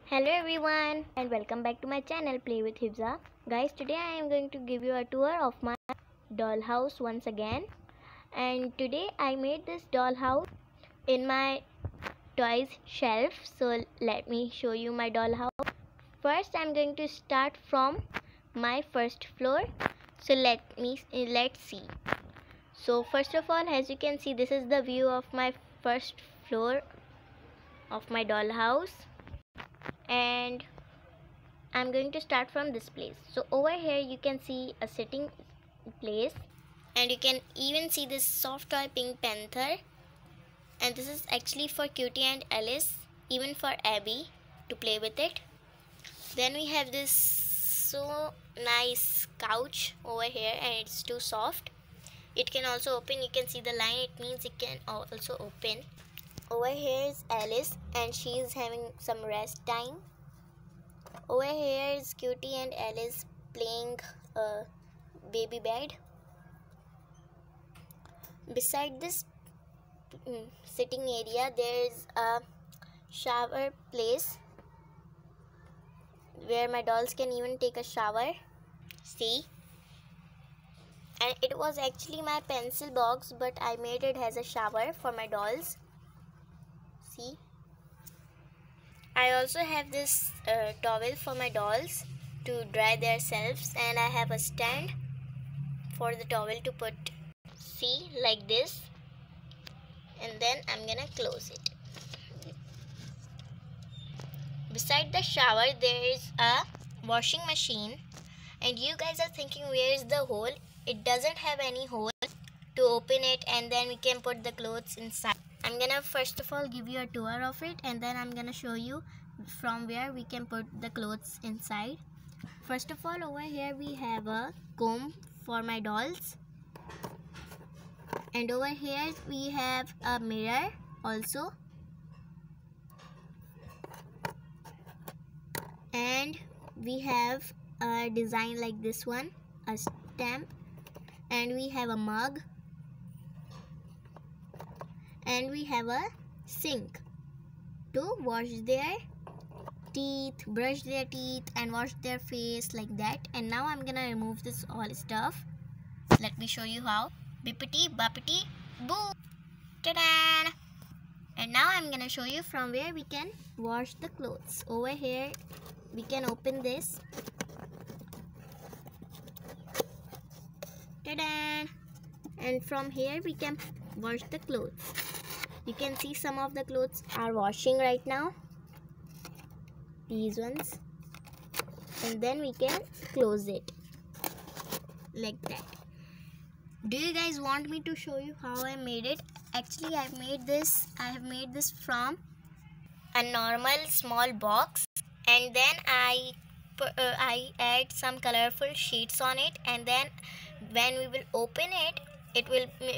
Hello everyone and welcome back to my channel Play with Hibza. Guys, today I am going to give you a tour of my dollhouse once again. And today I made this dollhouse in my toys shelf. So let me show you my dollhouse. First I am going to start from my first floor. So let's see. So first of all, as you can see, this is the view of my first floor of my dollhouse. And I'm going to start from this place. So over here you can see a sitting place, and you can even see this soft toy Pink Panther, and this is actually for Cutie and Alice, even for Abby to play with it. Then we have this so nice couch over here, and it's too soft. It can also open. You can see the line, it means it can also open. Over here is Alice, and she is having some rest time. Over here is Cutie and Alice playing a baby bed. Beside this sitting area, there is a shower place where my dolls can even take a shower. See? And it was actually my pencil box, but I made it as a shower for my dolls. See? I also have this towel for my dolls to dry themselves, and I have a stand for the towel to put, see, like this, and then I'm gonna close it. Beside the shower there is a washing machine, and you guys are thinking where is the hole? It doesn't have any hole to open it, and then we can put the clothes inside. I'm gonna first of all give you a tour of it, and then I'm gonna show you from where we can put the clothes inside. First of all, over here we have a comb for my dolls, and over here we have a mirror also, and we have a design like this one, a stamp, and we have a mug, and we have a sink to wash their teeth, brush their teeth, and wash their face like that. And now I'm gonna remove this all stuff. Let me show you how. Bippity boppity boo! Ta-da! And now I'm gonna show you from where we can wash the clothes. Over here we can open this. Ta-da! And from here we can wash the clothes. You can see some of the clothes are washing right now, these ones, and then we can close it like that. Do you guys want me to show you how I made it? Actually, I have made this from a normal small box, and then I add some colorful sheets on it, and then when we will open it,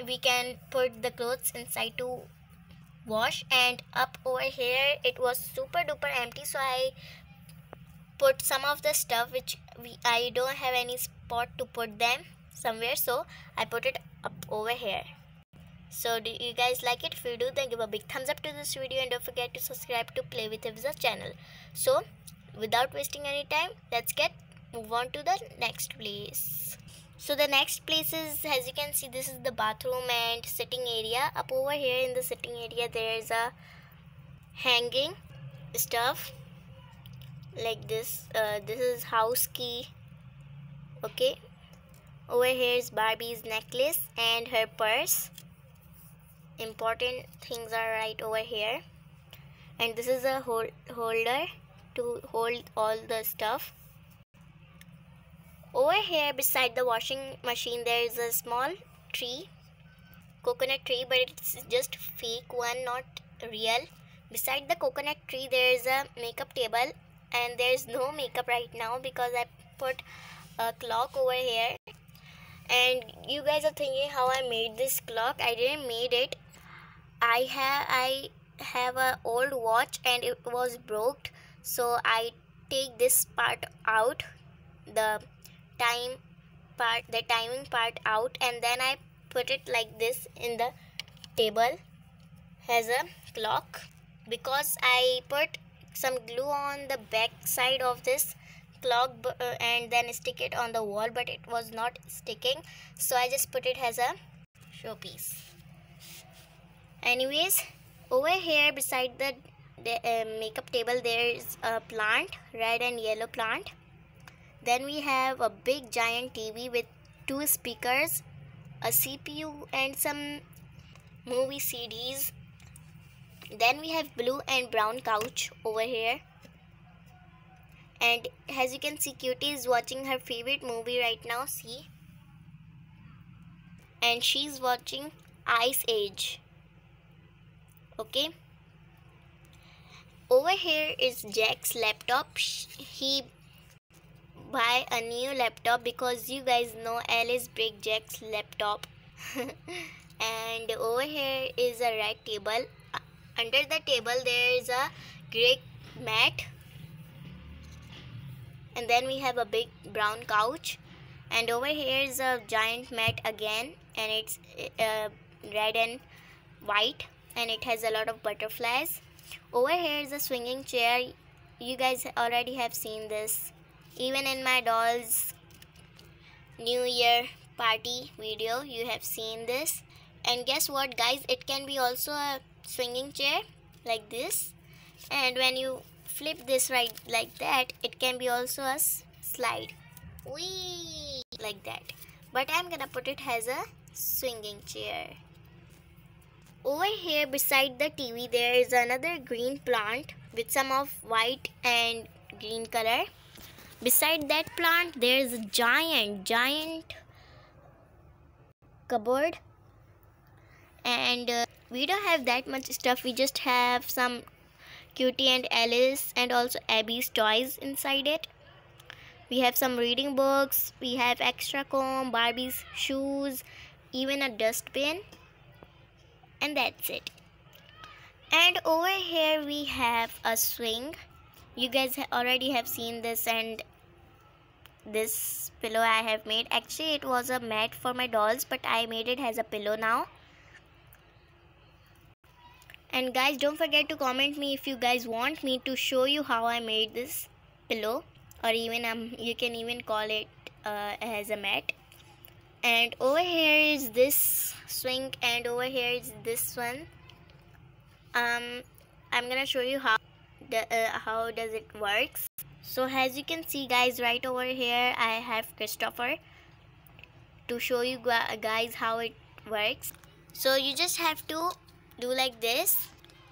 we can put the clothes inside to wash. And up over here it was super duper empty, so I put some of the stuff which I don't have any spot to put them somewhere, so I put it up over here. So do you guys like it? If you do, then give a big thumbs up to this video, and don't forget to subscribe to Play with Hibza channel. So without wasting any time, let's move on to the next place. So the next place is, as you can see, this is the bathroom and sitting area. Up over here in the sitting area there is a hanging stuff like this. This is house key. Okay. Over here is Barbie's necklace and her purse. Important things are right over here. And this is a holder to hold all the stuff. Over here beside the washing machine there is a small tree, coconut tree, but it's just fake one, not real. Beside the coconut tree there is a makeup table, and there is no makeup right now because I put a clock over here. And you guys are thinking how I made this clock. I didn't made it. I have a old watch and it was broke, so I take this part out, the timing part out, and then I put it like this in the table as a clock, because I put some glue on the back side of this clock and then stick it on the wall, but it was not sticking, so I just put it as a showpiece. Anyways, over here beside the makeup table there is a plant, red and yellow plant. Then we have a big giant TV with 2 speakers, a CPU and some movie CDs. Then we have blue and brown couch over here. And as you can see, Cutie is watching her favorite movie right now, see. And she's watching Ice Age. Okay. Over here is Jack's laptop. He buy a new laptop because you guys know Alice break Jack's laptop. And over here is a red table. Under the table there is a gray mat. And then we have a big brown couch. And over here is a giant mat again, and it's red and white, and it has a lot of butterflies. Over here is a swinging chair. You guys already have seen this. Even in my doll's New Year party video, you have seen this. And guess what, guys? It can be also a swinging chair like this. And when you flip this right like that, it can be also a slide. Whee! Like that. But I'm gonna put it as a swinging chair. Over here beside the TV, there is another green plant with some of white and green color. Beside that plant, there is a giant cupboard, and we don't have that much stuff. We just have some Cutie and Alice and also Abby's toys inside it. We have some reading books, we have extra comb, Barbie's shoes, even a dustbin, and that's it. And over here we have a swing. You guys already have seen this, and this pillow I have made. Actually it was a mat for my dolls, but I made it as a pillow now. And guys, don't forget to comment me if you guys want me to show you how I made this pillow, or even you can even call it as a mat. And over here is this swing, and over here is this one. I'm gonna show you how does it works. So as you can see, guys, right over here I have Christopher to show you guys how it works. So you just have to do like this,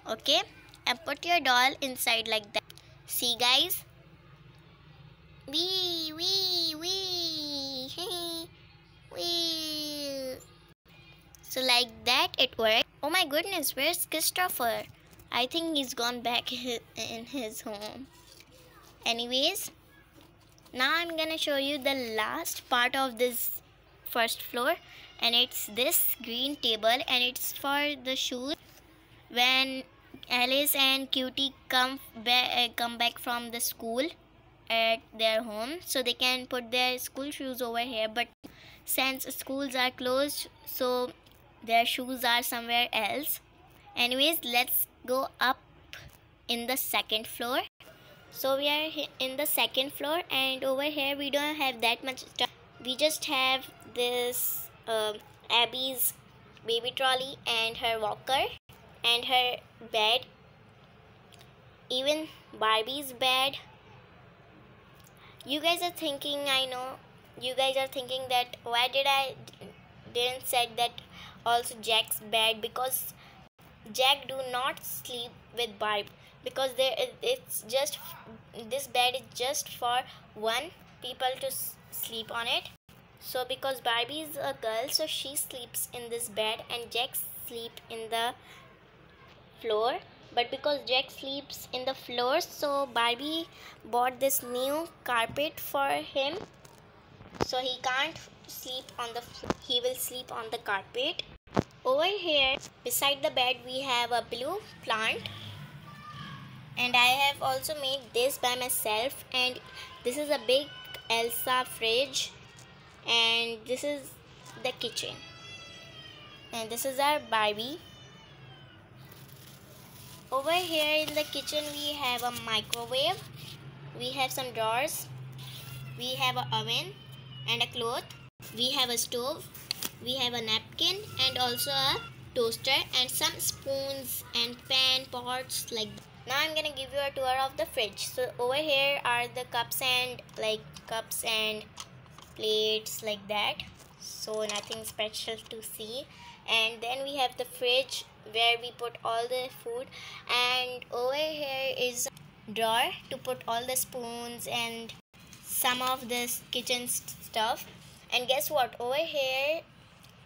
okay, and put your doll inside like that. See, guys, wee. So like that it works. Oh my goodness, where's Christopher? I think he's gone back in his home. Anyways, now I'm gonna show you the last part of this first floor, and it's this green table, and it's for the shoes. When Alice and Cutie come back from the school at their home, so they can put their school shoes over here, but since schools are closed, so their shoes are somewhere else. Anyways, let's go up in the second floor. So we are in the second floor, and over here we don't have that much stuff. We just have this Abby's baby trolley and her walker and her bed, even Barbie's bed. You guys are thinking, I know you guys are thinking that why didn't said that also Jack's bed, because Jack do not sleep with Barbie, because it's just, this bed is just for one people to sleep on it. So because Barbie is a girl, so she sleeps in this bed and Jack sleep in the floor. But because Jack sleeps in the floor, so Barbie bought this new carpet for him, so he can't sleep on the he will sleep on the carpet. Over here beside the bed we have a blue plant, and I have also made this by myself. And this is a big Elsa fridge, and this is the kitchen, and this is our Barbie. over here in the kitchen we have a microwave, we have some drawers, we have an oven and a cloth, we have a stove, we have a napkin and also a toaster and some spoons and pan pots like that. Now I'm gonna give you a tour of the fridge. So over here are the cups and plates like that, so nothing special to see. And then we have the fridge where we put all the food, and over here is a drawer to put all the spoons and some of this kitchen stuff. And guess what, over here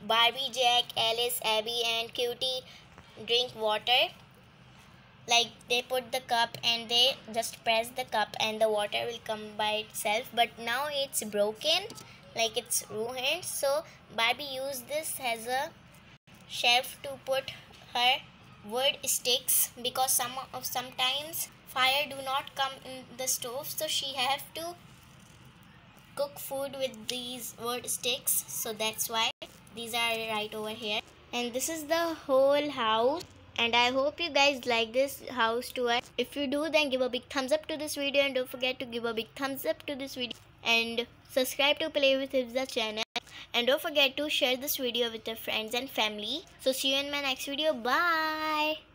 Barbie, Jack, Alice, Abby and Cutie drink water. Like they put the cup and they just press the cup and the water will come by itself, but now it's broken, like it's ruined. So Barbie used this as a shelf to put her wood sticks, because sometimes fire do not come in the stove, so she have to cook food with these wood sticks, so that's why these are right over here. And this is the whole house, and I hope you guys like this house tour. If you do, then give a big thumbs up to this video, and don't forget to give a big thumbs up to this video and subscribe to Play with Hifza channel, and don't forget to share this video with your friends and family. So see you in my next video. Bye.